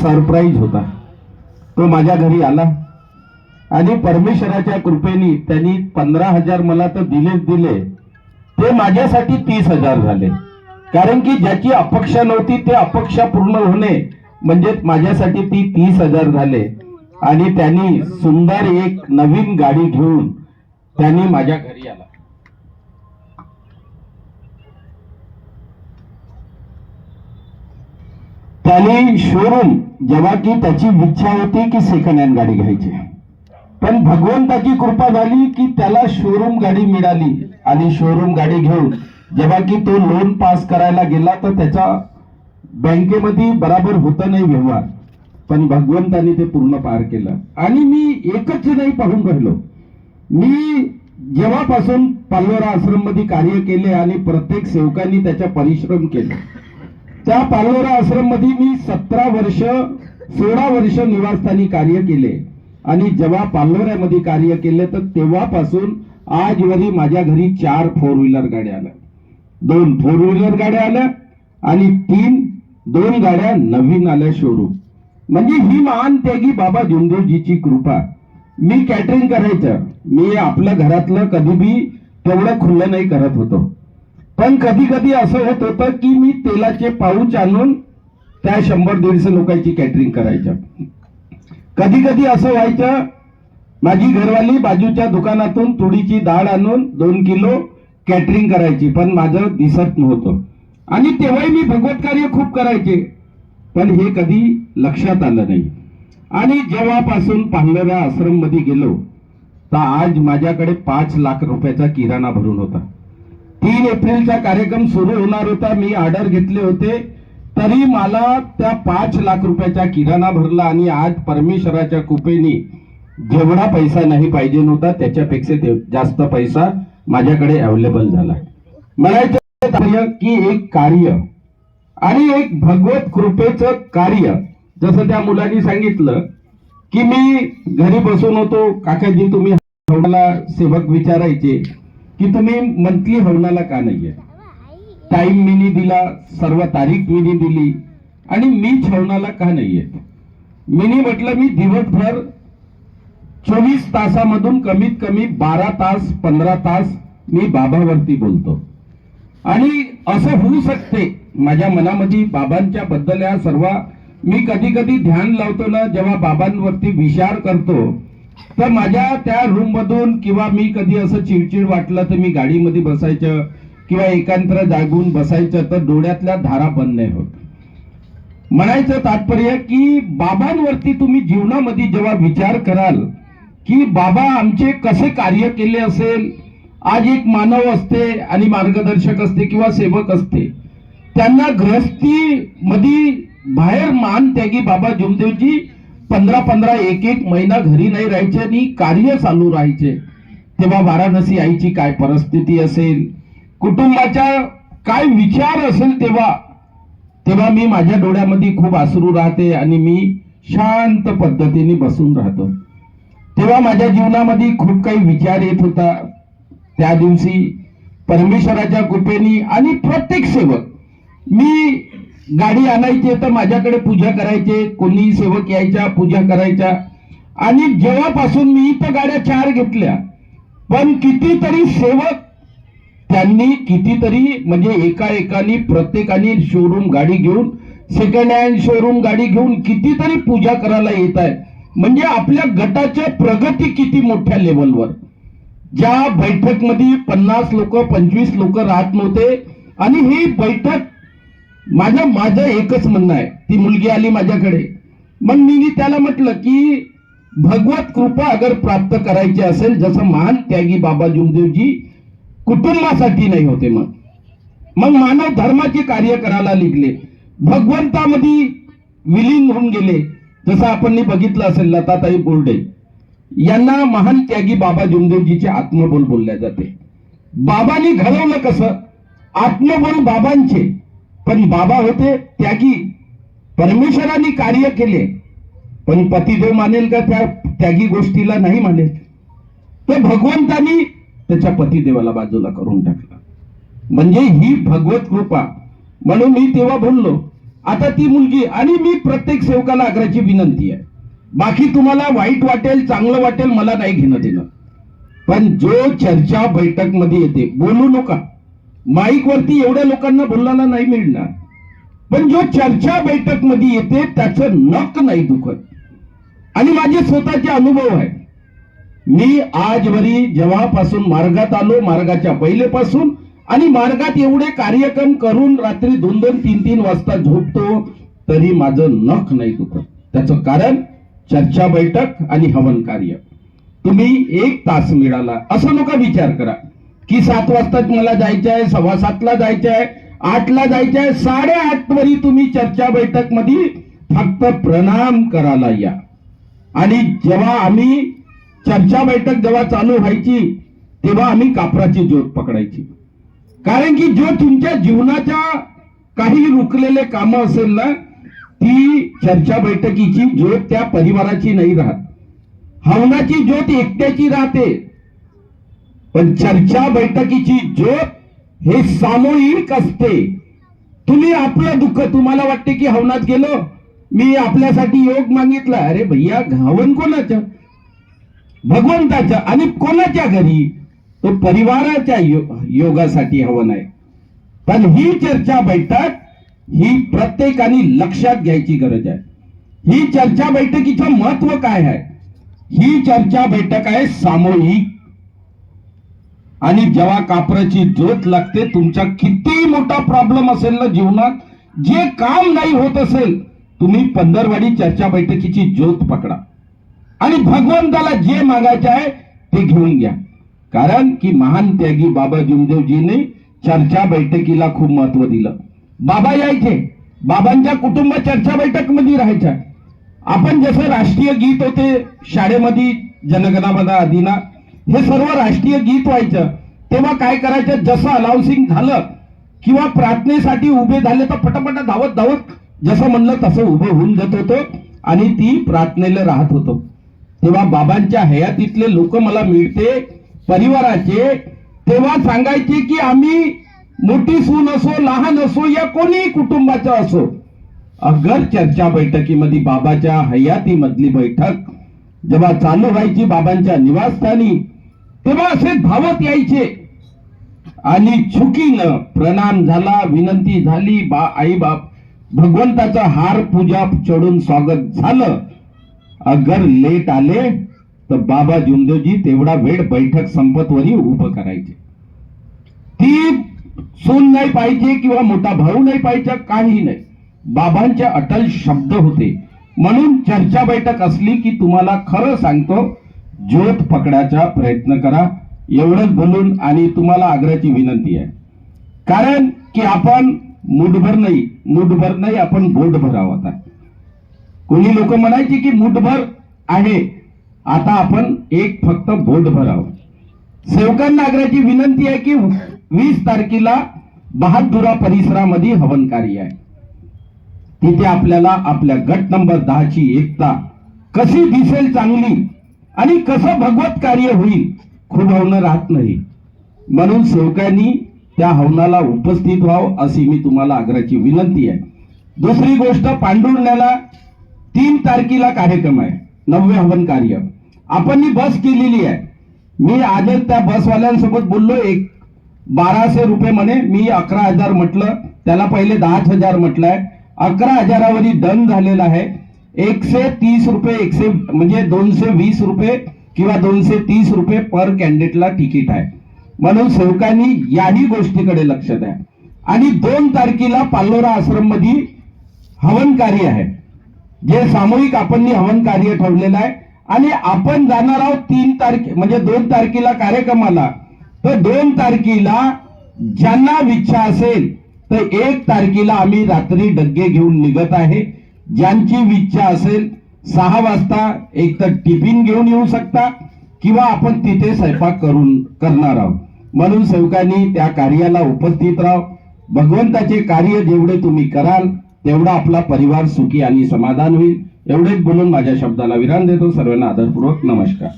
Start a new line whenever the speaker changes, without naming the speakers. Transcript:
Surprise होता. तो माझ्या घरी आला आणि परमेश्वराच्या कृपेने त्यांनी 15,000 मला तर दिलेच दिले, ते माझ्यासाठी 30,000 झाले. कारण की ज्याची अपेक्षा नव्हती ते अपेक्षा पूर्ण होणे म्हणजे माझ्यासाठी ती 30,000 झाले. आणि त्यांनी सुंदर एक नवीन गाडी घेऊन त्यांनी माझ्या घरी आला. त्याने शोरूम जेव्हा की त्याची इच्छा होती की सेकंड हँड गाडी घ्यायची, पण भगवंताची कृपा झाली की त्याला शोरूम गाडी मिळाली. आणि शोरूम गाडी घेऊन जेव्हा की तो लोन पास करायला गेला तर त्याच्या बँकेमध्ये बराबर होत नाही व्यवहार, पण भगवंताने ते पूर्ण पार केलं. आणि मी एकच नाही पाहून राहिलो, मी जेव्हापासून पाल्लोरा आश्रम मध्ये कार्य केले आणि प्रत्येक सेवकांनी त्याचा परिश्रम केला, त्या पाल्लोरा आश्रम मध्ये मी 16 वर्ष निवासस्थानी कार्य केले. आणि जेव्हा पाल्लोऱ्यामध्ये कार्य केले तर तेव्हापासून आजवरी माझ्या घरी 4 4 व्हीलर गाड्या आल्या, 2 4 व्हीलर गाड्या आल्या आणि 2 गाड्या नवीन आल्या शोरूम. म्हणजे ही महान त्यागी बाबा जुमदेवजीची कृपा. मी कॅटरिंग करायचं, मी आपल्या घरातलं कधी बी तेवढं खुल्लं नाही करत होतो, पण कधी कधी असं होत होतं की मी तेलाचे पाऊच आणून त्या 100-150 लोकांची कॅटरिंग करायचं. कधी कधी असं व्हायचं, माझी घरवाली बाजूच्या दुकानातून तुरीची डाळ आणून 2 किलो कॅटरिंग करायची, पण माझं दिसत नव्हतं. आणि तेव्हाही मी भगवत कार्य खूप करायचे, पण हे कधी लक्षात आलं नाही. आणि जेव्हापासून पाल्लोरा आश्रम मध्ये गेलो तर आज माझ्याकडे 5 लाख रुपयाचा किराणा भरून होता. 3 एप्रिलचा कार्यक्रम सुरू होणार होता, मी ऑर्डर घेतले होते, तरी मला त्या 5 लाख रुपयाचा किराणा भरला. आणि आज परमेश्वराच्या कृपेने जेवढा पैसा नाही पाहिजे नव्हता त्याच्यापेक्षा जास्त पैसा माझ्याकडे अवेलेबल झाला. म्हणायचं की एक कार्य आणि एक भगवत कृपेचं कार्य. जसं त्या मुलांनी सांगितलं की मी घरी बसून होतो, काकाजी तुम्ही हवनाला सेवक विचारायचे की तुम्ही मंथली हवनाला का नाहीये. टाइम मीनी दिला, सर्व तारीख मीनी दिली, आणि मी हवनाला का नाहीये. मीनी म्हटलं मी दिवसभर 24 तासामधून कमीत कमी 12 तास 15 तास मी बाबावरती बोलतो. आणि असं होऊ शकते माझ्या मनामध्ये बाबांच्या बद्दल या सर्व मी कधी कधी ध्यान लावतो ना, जेव्हा बाबांवरती विचार करतो तर माझ्या त्या रूम मधून किंवा मी कधी असं चिडचिड वाटलं तर मी गाडीमध्ये बसायचं किंवा एकांत्र जागून बसायचं तर डोळ्यातल्या धारा बंद नाही होत. म्हणायचं तात्पर्य की बाबांवरती तुम्ही जीवनामध्ये जेव्हा विचार कराल की बाबा आमचे कसे कार्य केले असेल. आज एक मानव असते आणि मार्गदर्शक असते किंवा सेवक असते, त्यांना गृहस्थी मध्ये बाहेर मान त्यागी बाबा जुमदेवजी 15-15 1-1 महिना घरी नाही राहायचे आणि कार्य चालू राहायचे. तेव्हा वाराणसी आईची काय परिस्थिती असेल, कुटुंबाचा काय विचार असेल, तेव्हा मी माझ्या डोळ्यामध्ये खूप अश्रू राहते आणि मी शांत पद्धतीने बसून राहतो. तेव्हा माझ्या जीवनामध्ये खूप काही विचार येत होता. त्या दिवशी परमेश्वराच्या कृपेने आणि प्रत्येक सेवक, मी गाडी आणायची तर माझ्याकडे पूजा करायचे, कोणी सेवक यायच्या पूजा करायच्या. आणि जेव्हापासून मी तर गाड्या 4 घेतल्या, पण कितीतरी सेवक त्यांनी कितीतरी म्हणजे एकाने प्रत्येकाने शोरूम गाडी घेऊन, सेकंड हँड शोरूम गाडी घेऊन कितीतरी पूजा करायला येत आहे. म्हणजे आपल्या गटाच्या प्रगती किती मोठ्या लेवलवर. ज्या बैठक मध्ये 50 लोक 25 लोक राहत नव्हते, आणि ही बैठक माझं एकच म्हणणं आहे. ती मुलगी आली माझ्याकडे, मग मी त्याला म्हटलं की भगवत कृपा अगर प्राप्त करायची असेल, जसं महान त्यागी बाबा जुमदेवजी कुटुंबासाठी नाही होते, मग मानव धर्माचे कार्य करायला निघले, भगवंतामध्ये विलीन होऊन गेले. जसं आपण बघितलं असेल लताताई बोर्डे यांना महान त्यागी बाबा जुमदेवजीचे आत्मबोल बोलल्या जाते. बाबांनी घडवलं कसं, आत्मबोल बाबांचे, पण बाबा होते त्यागी, परमेश्वरांनी कार्य केले, पण पतिदेव मानेल का त्या त्यागी गोष्टीला? नाही मानेल. तर भगवंतानी त्याच्या पतिदेवाला बाजूला करून टाकला. म्हणजे ही भगवत कृपा. म्हणून मी तेव्हा बोललो आता ती मुलगी, आणि मी प्रत्येक सेवकाला आग्रहाची विनंती आहे, बाकी तुम्हाला वाईट वाटेल चांगलं वाटेल मला नाही घेणं देणं, पण जो चर्चा बैठक मध्ये येते, बोलू नका, माईक वरती एवढ्या लोकांना बोलायला नाही मिळणार, पण जो चर्चा बैठक मध्ये येते त्याचं नख नाही दुखत. आणि माझे स्वतःचे अनुभव आहे. मी आजवरी जेव्हापासून मार्गात आलो, मार्गाच्या पहिलेपासून, आणि मार्गात एवढे कार्यक्रम करून रात्री 2-2, 3-3 वाजता झोपतो तरी माझं नख नाही दुखत. त्याचं कारण चर्चा बैठक आणि हवन कार्य. तुम्ही 1 तास मिळाला असं नका विचार करा की 7 वाजता मला जायचं आहे, 7:15ला जायचं आहे, 8ला जायचं आहे, 8:30 वरी तुम्ही चर्चा बैठक मध्ये फक्त प्रणाम करायला या. आणि जेव्हा आम्ही चर्चा बैठक जेव्हा चालू व्हायची तेव्हा आम्ही कापराची ज्योत पकडायची, कारण की जो तुमच्या जीवनाच्या काही रुकलेले कामं असेल ना, ती चर्चा बैठकीची ज्योत त्या परिवाराची नाही राहत. हवनाची ज्योत एकट्याची राहते, पण चर्चा बैठकीची ज्योत हे सामूहिक असते. तुम्ही आपलं दुःख, तुम्हाला वाटते की हवनात गेलो, मी आपल्यासाठी योग मागितला, अरे भैया हवन कोणाचं? भगवंताच्या. आणि कोणाच्या घरी? तो परिवाराच्या योगासाठी हवन आहे. पण ही चर्चा बैठक ही प्रत्येकाने लक्षात घ्यायची गरज आहे. ही चर्चा बैठकीचं महत्व काय आहे? ही चर्चा बैठक आहे सामूहिक. आणि जेव्हा कापराची ज्योत लागते, तुमचा किती मोठा प्रॉब्लेम असेल ना जीवनात, जे काम नाही होत असेल, तुम्ही पंधरवाडी चर्चा बैठकीची ज्योत पकडा आणि भगवंताला जे मागायचे आहे ते घेऊन घ्या. कारण की महान त्यागी बाबा जुमदेवजीने चर्चा बैठकीला खूप महत्व दिलं. बाबा यायचे, बाबांच्या कुटुंब चर्चा बैठक मध्ये राहायच्या. आपण जसं राष्ट्रीय गीत होते शाळेमध्ये, जनगणमन अधिना, हे सर्व राष्ट्रीय गीत व्हायचं, तेव्हा काय करायचं, जसं अनाउन्सिंग झालं किंवा प्रार्थनेसाठी उभे झाले तर पटापट धावत धावत जसं म्हणलं तसं उभं होऊन जात होतो आणि ती प्रार्थनेला राहत होतो. तेव्हा बाबांच्या हयातीतले लोक मला मिळते परिवाराचे, तेव्हा सांगायचे की आम्ही मोठी सून असो, लहान असो, या कोणी कुटुंबाचं असो, अगर चर्चा बैठकीमध्ये बाबाच्या हयातीमधली बैठक जेव्हा चालू व्हायची बाबांच्या निवासस्थानी, तेव्हा असे धावत यायचे आणि चुकीनं प्रणाम झाला, विनंती झाली, आई बाप भगवंताचा हार पूजा चढून स्वागत झालं. अगर लेट आले तर बाबा जुमदेवजी तेवढा वेळ बैठक संपतवरी उभं करायचे. ती सून नाही पाहिजे किंवा मोठा भाऊ नाही पाहिजे, काही नाही, बाबांचे अटल शब्द होते. म्हणून चर्चा बैठक असली की तुम्हाला खरं सांगतो, ज्योत पकडायचा प्रयत्न करा. एवढंच बोलून आणि तुम्हाला आग्रहाची विनंती आहे, कारण की आपण मुठभर नाही, आपण बोटभर आहोत. कोणी लोक म्हणायचे की मुठभर आहे, आता आपण एक फक्त बोटभर आहोत. सेवकांना आग्रहाची विनंती आहे की 20 तारखेला बहादुरा परिसरामध्ये हवन कार्य आहे. तिथे आपल्याला आपल्या गट नंबर 10 ची एकता कशी दिसेल चांगली आणि कसं भगवत कार्य होईल, खूप हवनं राहत नाही. म्हणून सेवकांनी त्या हवनाला उपस्थित व्हावं अशी मी तुम्हाला आग्रहाची विनंती आहे. दुसरी गोष्ट, पांडुरण्याला 3 तारखेला कार्यक्रम आहे, 9वे हवन कार्य. आपण ही बस केलेली आहे. मी आजच त्या बसवाल्यांसोबत बोललो, 1200 रुपये म्हणे, मी 11,000 म्हटलं, त्याला पहिले 10,000 म्हटलंय, 11,000वरी डन झालेला आहे. 130 रुपये, म्हणजे 220 रुपये किंवा 230 रुपये पर कॅन्डिडेटला तिकीट आहे. म्हणून सेवकांनी याही गोष्टीकडे लक्ष द्या. आणि 2 तारखेला पाल्लोरा आश्रम मध्ये हवन कार्य आहे, जे सामूहिक आपण हवन कार्य ठेवलेलं आहे. आणि आपण जाणार आहोत 3 तारखे, म्हणजे 2 तारखेला कार्यक्रमाला. तर 2 तारखेला ज्यांना इच्छा असेल तर 1 तारखेला आम्ही रात्री डग्गे घेऊन निघत आहे. ज्यांची इच्छा असेल 6 वाजता एक तर टिफिन घेऊन येऊ शकता किंवा आपण तिथे स्वयंपाक करणार आहोत. म्हणून सेवकांनी त्या कार्याला उपस्थित राहा. भगवंताचे कार्य जेवढे तुम्ही कराल तेवढा आपला परिवार सुखी आणि समाधान होईल. एवढेच बोलून माझ्या शब्दाला विराम देतो. सर्वांना आदरपूर्वक नमस्कार.